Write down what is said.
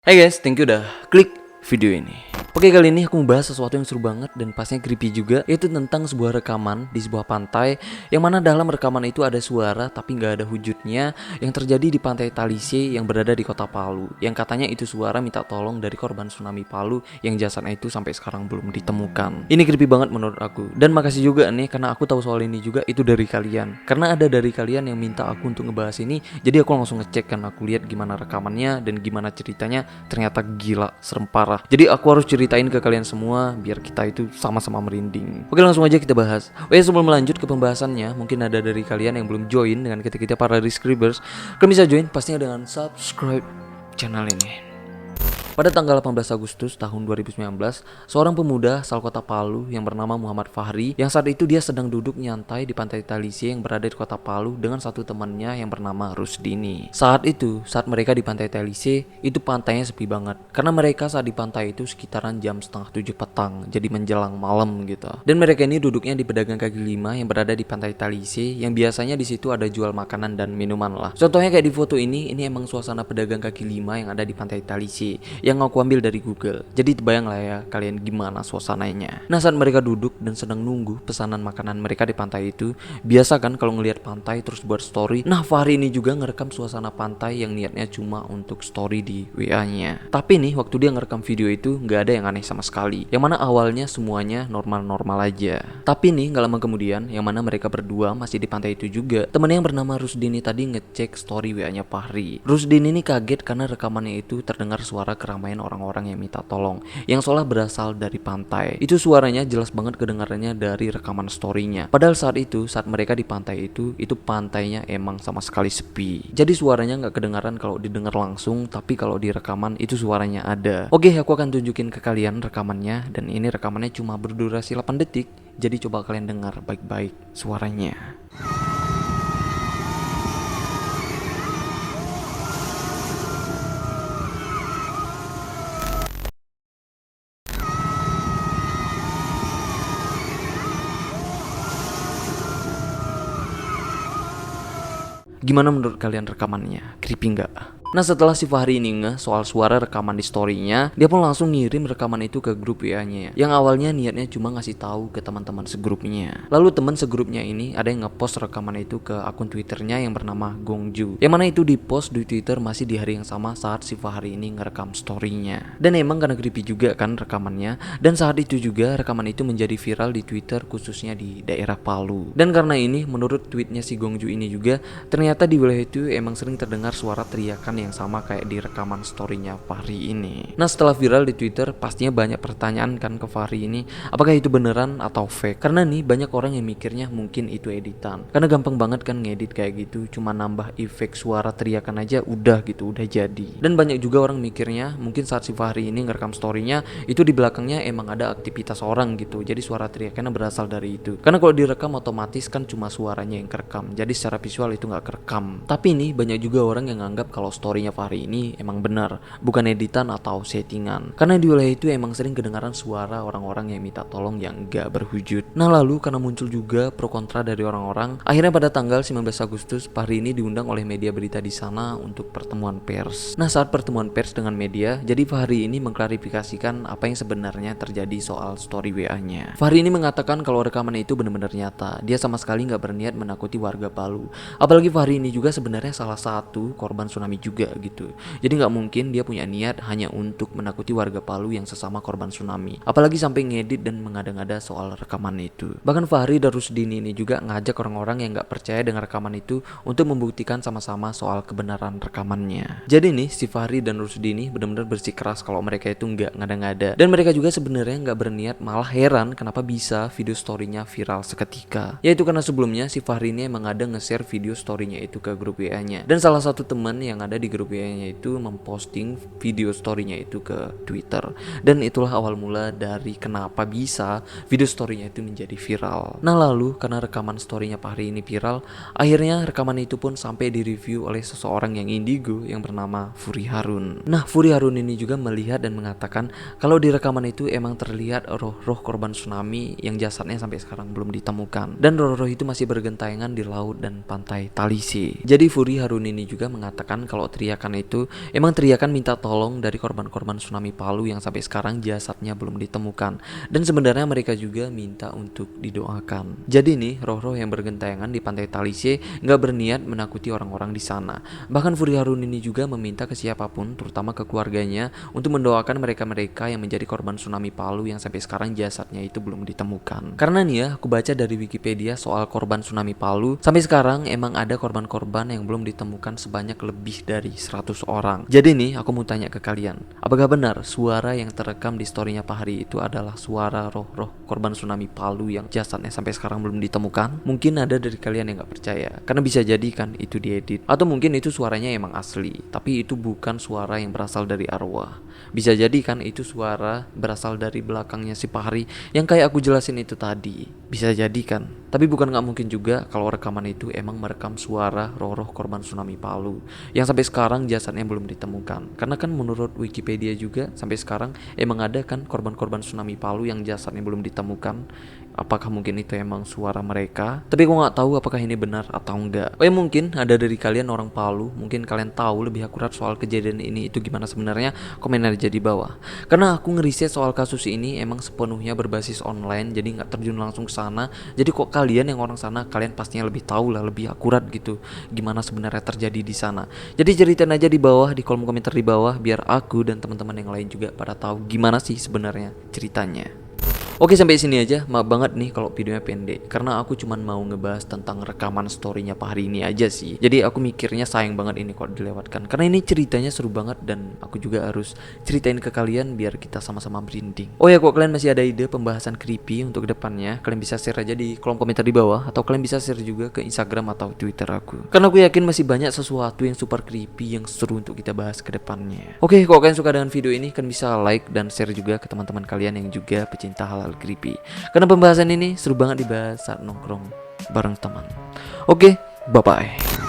Hai guys, thank you udah klik video ini. Oke, kali ini aku mau bahas sesuatu yang seru banget dan pastinya creepy juga, yaitu tentang sebuah rekaman di sebuah pantai yang mana dalam rekaman itu ada suara tapi nggak ada wujudnya yang terjadi di pantai Talise yang berada di kota Palu, yang katanya itu suara minta tolong dari korban tsunami Palu yang jasadnya itu sampai sekarang belum ditemukan. Ini creepy banget menurut aku, dan makasih juga nih karena aku tahu soal ini juga itu dari kalian, karena ada dari kalian yang minta aku untuk ngebahas ini. Jadi aku langsung ngecek kan, aku lihat gimana rekamannya dan gimana ceritanya, ternyata gila, serem parah. Jadi aku harus ceritain ke kalian semua biar kita itu sama-sama merinding. Oke, langsung aja kita bahas. Sebelum melanjut ke pembahasannya, mungkin ada dari kalian yang belum join dengan kita para Rescribers. Kalian bisa join pastinya dengan subscribe channel ini. Pada tanggal 18 Agustus tahun 2019, seorang pemuda asal kota Palu yang bernama Muhammad Fahri, yang saat itu dia sedang duduk nyantai di pantai Talise yang berada di kota Palu dengan satu temannya yang bernama Rusdini. Saat mereka di pantai Talise, itu pantainya sepi banget, karena mereka saat di pantai itu sekitaran jam setengah 7 petang, jadi menjelang malam gitu. Dan mereka ini duduknya di pedagang kaki lima yang berada di pantai Talise, yang biasanya di situ ada jual makanan dan minuman lah. Contohnya kayak di foto ini emang suasana pedagang kaki lima yang ada di pantai Talise yang aku ambil dari Google. Jadi terbayang lah ya kalian gimana suasananya. Nah, saat mereka duduk dan sedang nunggu pesanan makanan mereka di pantai itu, biasa kan kalau ngelihat pantai terus buat story. Nah, Fahri ini juga ngerekam suasana pantai yang niatnya cuma untuk story di WA-nya. Tapi nih, waktu dia ngerekam video itu nggak ada yang aneh sama sekali. Yang mana awalnya semuanya normal-normal aja. Tapi nih, nggak lama kemudian, yang mana mereka berdua masih di pantai itu juga, temennya yang bernama Rusdini tadi ngecek story WA-nya Fahri. Rusdini ini kaget karena rekamannya itu terdengar suara keramaian orang-orang yang minta tolong, yang seolah berasal dari pantai. Itu suaranya jelas banget kedengarannya dari rekaman storynya. Padahal saat mereka di pantai itu pantainya emang sama sekali sepi. Jadi suaranya nggak kedengaran kalau didengar langsung, tapi kalau di rekaman itu suaranya ada. Oke, aku akan tunjukin ke kalian rekamannya, dan ini rekamannya cuma berdurasi 8 detik. Jadi coba kalian dengar baik-baik suaranya. Gimana menurut kalian rekamannya? Creepy nggak? Nah, setelah si Fahri ini ngeh soal suara rekaman di story-nya, dia pun langsung ngirim rekaman itu ke grup WA-nya, yang awalnya niatnya cuma ngasih tahu ke teman-teman segrupnya. Lalu teman segrupnya ini ada yang ngepost rekaman itu ke akun Twitternya yang bernama Gongju, yang mana itu dipost di Twitter masih di hari yang sama saat si Fahri ini ngerekam story-nya. Dan emang karena creepy juga kan rekamannya, dan saat itu juga rekaman itu menjadi viral di Twitter khususnya di daerah Palu. Dan karena ini, menurut tweetnya si Gongju ini juga, ternyata di wilayah itu emang sering terdengar suara teriakan yang sama kayak di rekaman storynya Fahri ini. Nah, setelah viral di Twitter, pastinya banyak pertanyaan kan ke Fahri ini, apakah itu beneran atau fake? Karena nih banyak orang yang mikirnya mungkin itu editan, karena gampang banget kan ngedit kayak gitu, cuma nambah efek suara teriakan aja udah gitu, udah jadi. Dan banyak juga orang mikirnya mungkin saat si Fahri ini ngerekam storynya itu di belakangnya emang ada aktivitas orang gitu, jadi suara teriakannya berasal dari itu. Karena kalau direkam otomatis kan cuma suaranya yang kerekam, jadi secara visual itu nggak kerekam. Tapi nih banyak juga orang yang nganggap kalau storynya Fahri ini emang benar, bukan editan atau settingan. Karena di wilayah itu emang sering kedengaran suara orang-orang yang minta tolong yang gak berwujud. Nah, lalu karena muncul juga pro kontra dari orang-orang, akhirnya pada tanggal 19 Agustus Fahri ini diundang oleh media berita di sana untuk pertemuan pers. Nah, saat pertemuan pers dengan media, jadi Fahri ini mengklarifikasikan apa yang sebenarnya terjadi soal story WA-nya. Fahri ini mengatakan kalau rekaman itu benar-benar nyata. Dia sama sekali gak berniat menakuti warga Palu. Apalagi Fahri ini juga sebenarnya salah satu korban tsunami juga gitu. Jadi nggak mungkin dia punya niat hanya untuk menakuti warga Palu yang sesama korban tsunami. Apalagi sampai ngedit dan mengada-ngada soal rekaman itu. Bahkan Fahri dan Rusdini ini juga ngajak orang-orang yang nggak percaya dengan rekaman itu untuk membuktikan sama-sama soal kebenaran rekamannya. Jadi nih si Fahri dan Rusdini benar-benar bersikeras kalau mereka itu nggak ngada-ngada. Dan mereka juga sebenarnya nggak berniat, malah heran kenapa bisa video storynya viral seketika. Yaitu karena sebelumnya si Fahri ini emang ada nge-share video storynya itu ke grup WA-nya. Dan salah satu teman yang ada di grup WA-nya itu memposting video story-nya itu ke Twitter. Dan itulah awal mula dari kenapa bisa video story-nya itu menjadi viral. Nah, lalu karena rekaman story-nya Fahri ini viral, akhirnya rekaman itu pun sampai direview oleh seseorang yang indigo yang bernama Furi Harun. Nah, Furi Harun ini juga melihat dan mengatakan kalau di rekaman itu emang terlihat roh-roh korban tsunami yang jasadnya sampai sekarang belum ditemukan. Dan roh-roh itu masih bergentayangan di laut dan pantai Talise. Jadi Furi Harun ini juga mengatakan kalau teriakan itu emang teriakan minta tolong dari korban-korban tsunami Palu yang sampai sekarang jasadnya belum ditemukan. Dan sebenarnya mereka juga minta untuk didoakan. Jadi nih, roh-roh yang bergentayangan di pantai Talise nggak berniat menakuti orang-orang di sana. Bahkan Furi Harun ini juga meminta ke siapapun, terutama ke keluarganya, untuk mendoakan mereka-mereka yang menjadi korban tsunami Palu yang sampai sekarang jasadnya itu belum ditemukan. Karena nih ya, aku baca dari Wikipedia soal korban tsunami Palu, sampai sekarang emang ada korban-korban yang belum ditemukan sebanyak lebih dari 100 orang. Jadi nih, aku mau tanya ke kalian, apakah benar suara yang terekam di storynya Pak Hari itu adalah suara roh-roh korban tsunami Palu yang jasadnya sampai sekarang belum ditemukan? Mungkin ada dari kalian yang gak percaya, karena bisa jadi kan itu diedit, atau mungkin itu suaranya emang asli, tapi itu bukan suara yang berasal dari arwah. Bisa jadi kan itu suara berasal dari belakangnya si Pak Hari yang kayak aku jelasin itu tadi. Bisa jadi kan, tapi bukan gak mungkin juga kalau rekaman itu emang merekam suara roh-roh korban tsunami Palu yang sampai sekarang jasadnya belum ditemukan. Karena kan menurut Wikipedia juga sampai sekarang emang ada kan korban-korban tsunami Palu yang jasadnya belum ditemukan. Apakah mungkin itu emang suara mereka? Tapi aku gak tahu apakah ini benar atau enggak. Oh ya, mungkin ada dari kalian orang Palu, mungkin kalian tahu lebih akurat soal kejadian ini itu gimana sebenarnya, komen aja di bawah. Karena aku ngeriset soal kasus ini emang sepenuhnya berbasis online, jadi gak terjun langsung ke sana. Jadi kok kalian yang orang sana, kalian pastinya lebih tahu lah, lebih akurat gitu gimana sebenarnya terjadi di sana. Jadi ceritain aja di bawah, di kolom komentar di bawah, biar aku dan teman-teman yang lain juga pada tahu gimana sih sebenarnya ceritanya. Oke, sampai sini aja. Maaf banget nih kalau videonya pendek, karena aku cuman mau ngebahas tentang rekaman storynya Pak Hari ini aja sih. Jadi aku mikirnya sayang banget ini kalau dilewatkan, karena ini ceritanya seru banget dan aku juga harus ceritain ke kalian biar kita sama-sama merinding. Oh ya, kok kalian masih ada ide pembahasan creepy untuk kedepannya, kalian bisa share aja di kolom komentar di bawah, atau kalian bisa share juga ke Instagram atau Twitter aku. Karena aku yakin masih banyak sesuatu yang super creepy yang seru untuk kita bahas ke depannya. Oke, kalau kalian suka dengan video ini, kalian bisa like dan share juga ke teman-teman kalian yang juga pecinta hal creepy. Karena pembahasan ini seru banget dibahas saat nongkrong bareng teman. Oke, bye bye.